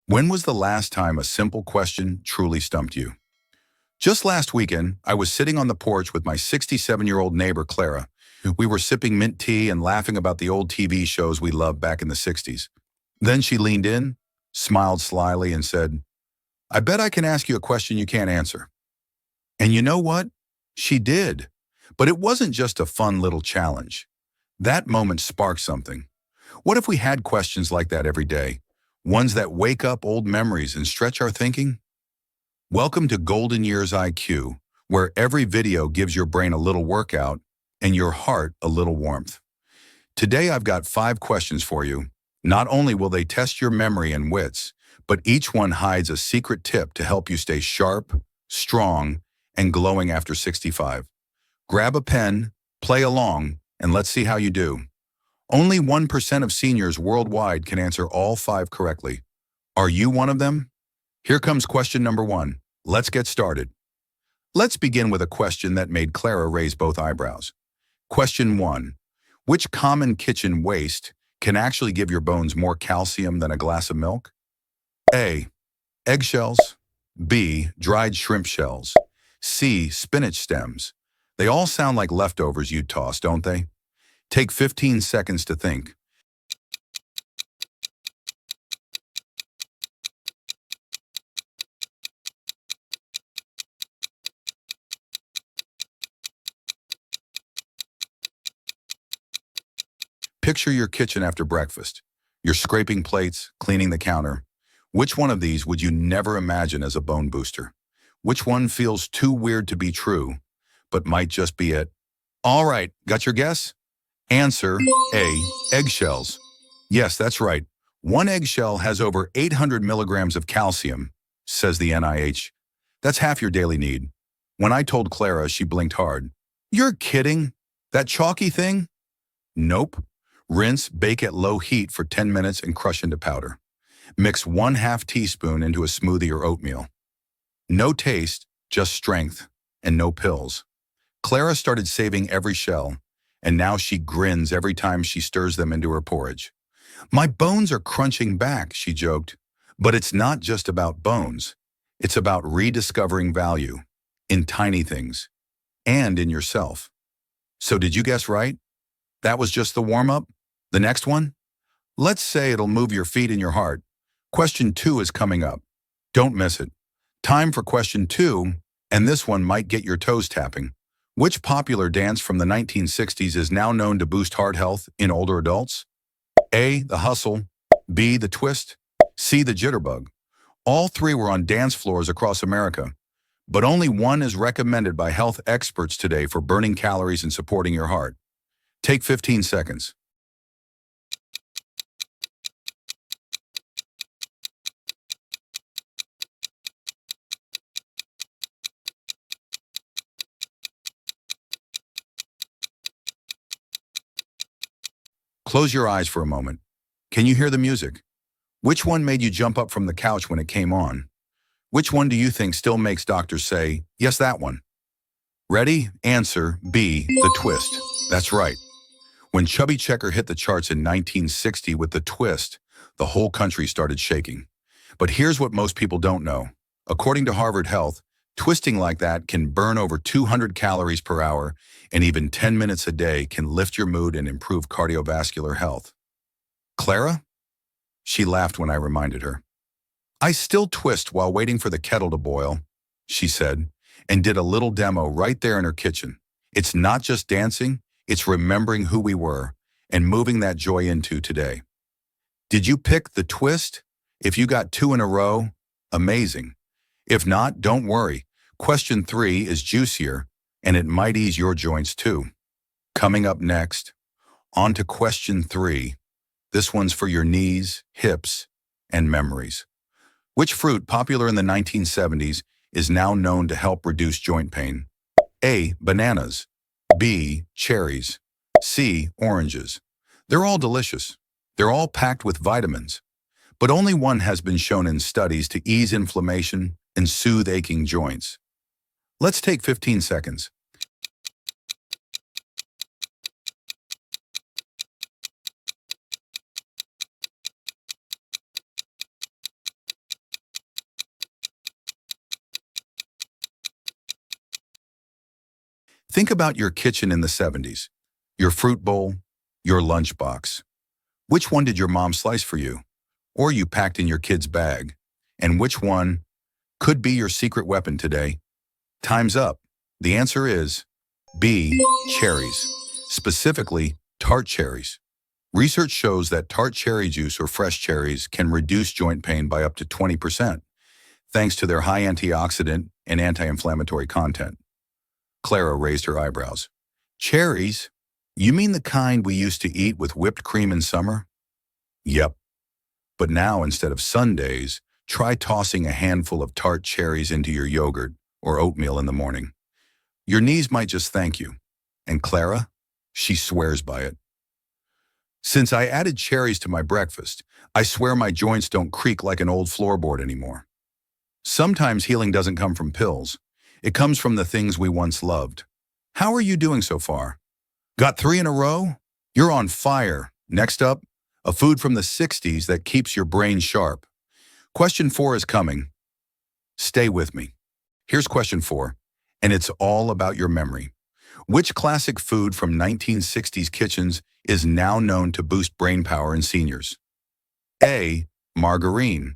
When was the last time a simple question truly stumped you? Just last weekend, I was sitting on the porch with my 67-year-old neighbor, Clara. We were sipping mint tea and laughing about the old TV shows we loved back in the 60s. Then she leaned in, smiled slyly, and said, "I bet I can ask you a question you can't answer." And you know what? She did. But it wasn't just a fun little challenge. That moment sparked something. What if we had questions like that every day? Ones that wake up old memories and stretch our thinking? Welcome to Golden Years IQ, where every video gives your brain a little workout and your heart a little warmth. Today I've got 5 questions for you. Not only will they test your memory and wits, but each one hides a secret tip to help you stay sharp, strong, and glowing after 65. Grab a pen, play along, and let's see how you do. Only 1% of seniors worldwide can answer all 5 correctly. Are you one of them? Here comes question number 1. Let's get started. Let's begin with a question that made Clara raise both eyebrows. Question 1. Which common kitchen waste can actually give your bones more calcium than a glass of milk? A. Eggshells. B. Dried shrimp shells. C. Spinach stems. They all sound like leftovers you'd toss, don't they? Take 15 seconds to think. Picture your kitchen after breakfast. You're scraping plates, cleaning the counter. Which one of these would you never imagine as a bone booster? Which one feels too weird to be true, but might just be it? All right, got your guess? Answer A, eggshells. Yes, that's right. One eggshell has over 800 milligrams of calcium, says the NIH. That's half your daily need. When I told Clara, she blinked hard. You're kidding? That chalky thing? Nope. Rinse, bake at low heat for 10 minutes and crush into powder. Mix 1/2 teaspoon into a smoothie or oatmeal. No taste, just strength, and no pills. Clara started saving every shell, and now she grins every time she stirs them into her porridge. My bones are crunching back, she joked. But it's not just about bones. It's about rediscovering value in tiny things and in yourself. So did you guess right? That was just the warm-up? The next one? Let's say it'll move your feet and your heart. Question 2 is coming up. Don't miss it. Time for question 2, and this one might get your toes tapping. Which popular dance from the 1960s is now known to boost heart health in older adults? A, the hustle. B, the twist. C, the jitterbug. All 3 were on dance floors across America, but only one is recommended by health experts today for burning calories and supporting your heart. Take 15 seconds. Close your eyes for a moment. Can you hear the music? Which one made you jump up from the couch when it came on? Which one do you think still makes doctors say, yes, that one? Ready? Answer B, the twist. That's right. When Chubby Checker hit the charts in 1960 with the twist, the whole country started shaking. But here's what most people don't know. According to Harvard Health, twisting like that can burn over 200 calories per hour, and even 10 minutes a day can lift your mood and improve cardiovascular health. Clara? She laughed when I reminded her. I still twist while waiting for the kettle to boil, she said, and did a little demo right there in her kitchen. It's not just dancing, it's remembering who we were and moving that joy into today. Did you pick the twist? If you got 2 in a row, amazing. If not, don't worry. Question 3 is juicier, and it might ease your joints too. Coming up next, on to question 3. This one's for your knees, hips, and memories. Which fruit, popular in the 1970s, is now known to help reduce joint pain? A, bananas. B, cherries. C, oranges. They're all delicious. They're all packed with vitamins. But only one has been shown in studies to ease inflammation and soothe aching joints. Let's take 15 seconds. Think about your kitchen in the 70s, your fruit bowl, your lunchbox. Which one did your mom slice for you? Or you packed in your kid's bag? And which one could be your secret weapon today? Time's up. The answer is B, cherries, specifically tart cherries. Research shows that tart cherry juice or fresh cherries can reduce joint pain by up to 20%, thanks to their high antioxidant and anti-inflammatory content. Clara raised her eyebrows. Cherries? You mean the kind we used to eat with whipped cream in summer? Yep. But now, instead of sundaes, try tossing a handful of tart cherries into your yogurt or oatmeal in the morning. Your knees might just thank you. And Clara? She swears by it. Since I added cherries to my breakfast, I swear my joints don't creak like an old floorboard anymore. Sometimes healing doesn't come from pills. It comes from the things we once loved. How are you doing so far? Got 3 in a row? You're on fire. Next up, a food from the 60s that keeps your brain sharp. Question 4 is coming. Stay with me. Here's question 4, and it's all about your memory. Which classic food from 1960s kitchens is now known to boost brain power in seniors? A, margarine.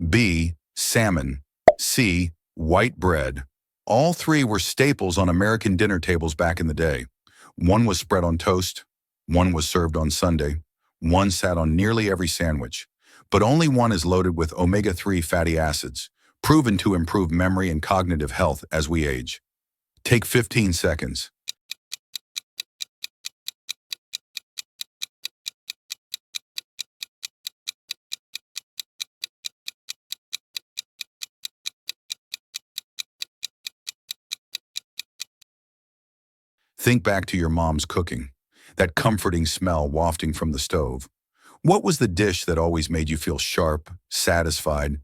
B, salmon. C, white bread. All 3 were staples on American dinner tables back in the day. One was spread on toast, one was served on Sunday, one sat on nearly every sandwich. But only one is loaded with omega-3 fatty acids, proven to improve memory and cognitive health as we age. Take 15 seconds. Think back to your mom's cooking, that comforting smell wafting from the stove. What was the dish that always made you feel sharp, satisfied,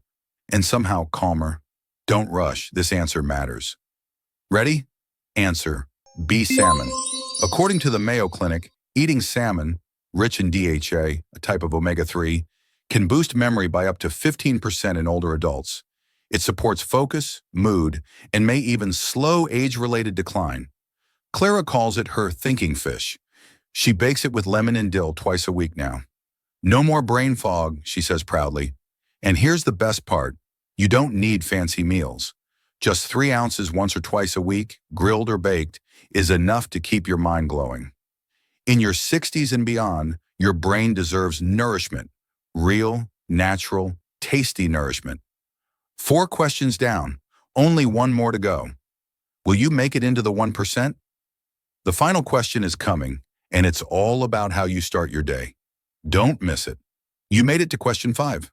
and somehow calmer? Don't rush, this answer matters. Ready? Answer: B, salmon. According to the Mayo Clinic, eating salmon, rich in DHA, a type of omega-3, can boost memory by up to 15% in older adults. It supports focus, mood, and may even slow age-related decline. Clara calls it her thinking fish. She bakes it with lemon and dill twice a week now. No more brain fog, she says proudly. And here's the best part. You don't need fancy meals. Just 3 ounces once or twice a week, grilled or baked, is enough to keep your mind glowing. In your 60s and beyond, your brain deserves nourishment. Real, natural, tasty nourishment. 4 questions down. Only 1 more to go. Will you make it into the 1%? The final question is coming, and it's all about how you start your day. Don't miss it. You made it to question 5.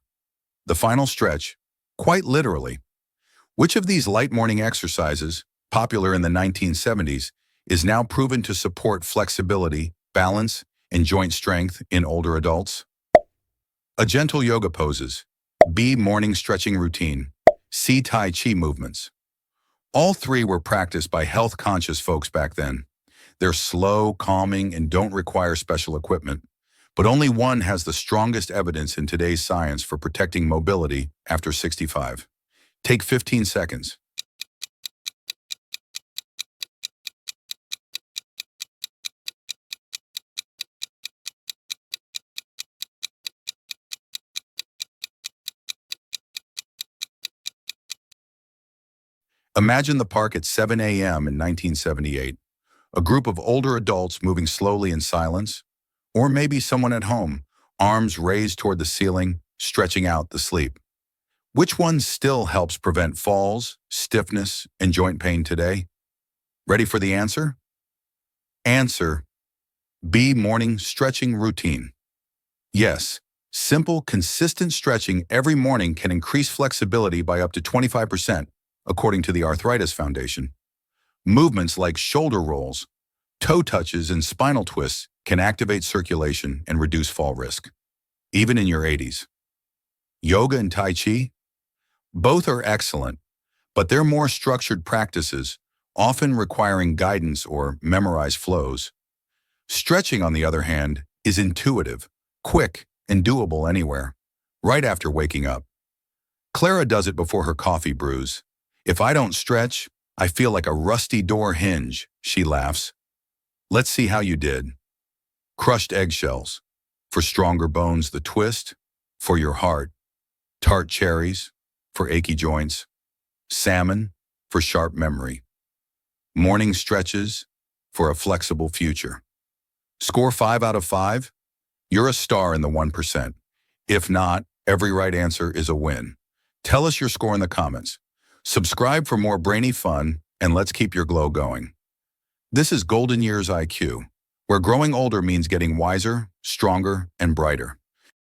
The final stretch, quite literally. Which of these light morning exercises, popular in the 1970s, is now proven to support flexibility, balance, and joint strength in older adults? A, gentle yoga poses. B, morning stretching routine. C, Tai Chi movements. All 3 were practiced by health-conscious folks back then. They're slow, calming, and don't require special equipment. But only one has the strongest evidence in today's science for protecting mobility after 65. Take 15 seconds. Imagine the park at 7 a.m. in 1978. A group of older adults moving slowly in silence, or maybe someone at home, arms raised toward the ceiling, stretching out the sleep. Which one still helps prevent falls, stiffness, and joint pain today? Ready for the answer? Answer: B, morning stretching routine. Yes, simple, consistent stretching every morning can increase flexibility by up to 25%, according to the Arthritis Foundation. Movements like shoulder rolls, toe touches, and spinal twists can activate circulation and reduce fall risk, even in your 80s. Yoga and Tai Chi? Both are excellent, but they're more structured practices, often requiring guidance or memorized flows. Stretching, on the other hand, is intuitive, quick, and doable anywhere, right after waking up. Clara does it before her coffee brews. If I don't stretch, I feel like a rusty door hinge, she laughs. Let's see how you did. Crushed eggshells. For stronger bones, the twist. For your heart. Tart cherries. For achy joints. Salmon. For sharp memory. Morning stretches. For a flexible future. Score 5 out of 5? You're a star in the 1%. If not, every right answer is a win. Tell us your score in the comments. Subscribe for more brainy fun, and let's keep your glow going. This is Golden Years IQ, where growing older means getting wiser, stronger, and brighter.